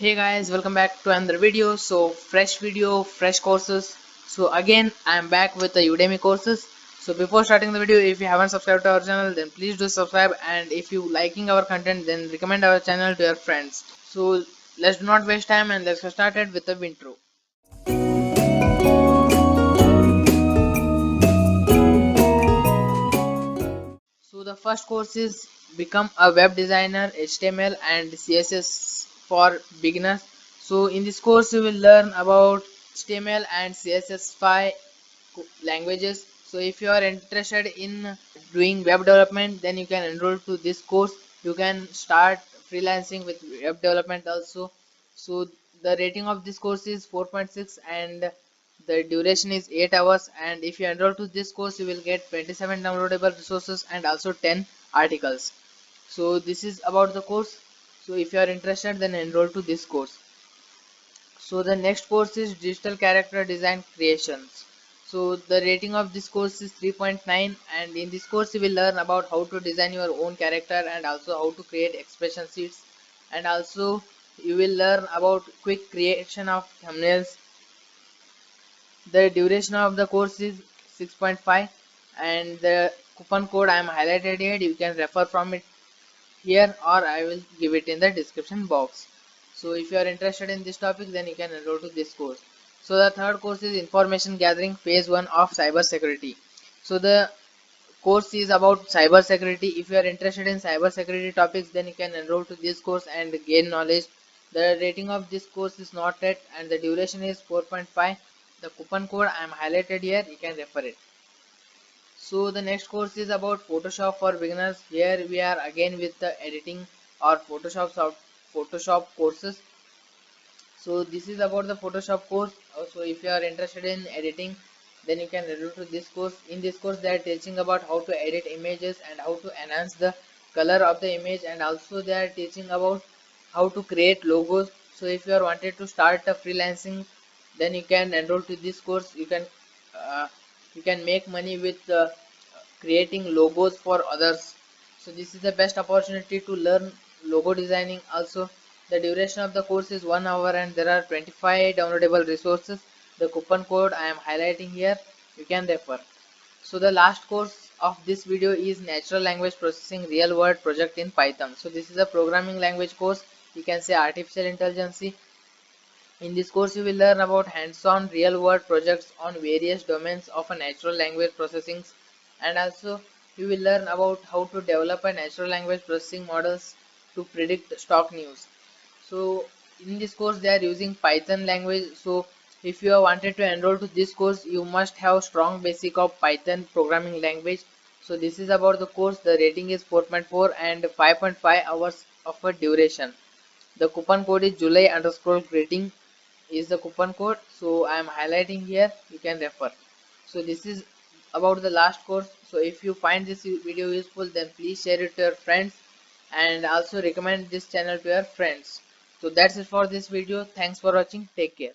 Hey guys, welcome back to another video. So fresh video, fresh courses. So again, I'm back with the Udemy courses. So before starting the video, if you haven't subscribed to our channel, then please do subscribe. And if you liking our content, then recommend our channel to your friends. So let's do not waste time and let's get started with the intro. So the first course is Become a Web Designer, HTML and CSS for beginners. So in this course you will learn about HTML and CSS5 languages. So if you are interested in doing web development, then you can enroll to this course. You can start freelancing with web development also. So the rating of this course is 4.6 and the duration is 8 hours, and if you enroll to this course you will get 27 downloadable resources and also 10 articles. So this is about the course. So if you are interested, then enroll to this course. So the next course is Digital Character Design Creations. So the rating of this course is 3.9, and in this course you will learn about how to design your own character and also how to create expression sheets, and also you will learn about quick creation of thumbnails. The duration of the course is 6.5, and the coupon code I am highlighted here. You can refer from it here or I will give it in the description box. So if you are interested in this topic, then you can enroll to this course. So the third course is Information Gathering Phase 1 of Cyber Security. So the course is about cyber security. If you are interested in cyber security topics, then you can enroll to this course and gain knowledge. The rating of this course is not yet and the duration is 4.5. The coupon code I am highlighted here, you can refer it. So the next course is about Photoshop for beginners. Here we are again with the editing or Photoshop courses. So this is about the Photoshop course. So if you are interested in editing, then you can enroll to this course. In this course they are teaching about how to edit images and how to enhance the color of the image, and also they are teaching about how to create logos. So if you are wanted to start a freelancing, then you can enroll to this course. Uh, you can make money with creating logos for others. So this is the best opportunity to learn logo designing. Also the duration of the course is 1 hour and there are 25 downloadable resources. The coupon code I am highlighting here, you can refer. So the last course of this video is Natural Language Processing Real World Project in Python. So this is a programming language course, you can say artificial intelligence. In this course you will learn about hands-on real-world projects on various domains of a natural language processing, and also you will learn about how to develop a natural language processing models to predict stock news. So in this course they are using Python language. So if you have wanted to enroll to this course, you must have strong basic of Python programming language. So this is about the course. The rating is 4.4 and 5.5 hours of a duration. The coupon code is July underscore greeting is the coupon code. So I am highlighting here, you can refer. So this is about the last course. So if you find this video useful, then please share it to your friends and also recommend this channel to your friends. So that's it for this video. Thanks for watching. Take care.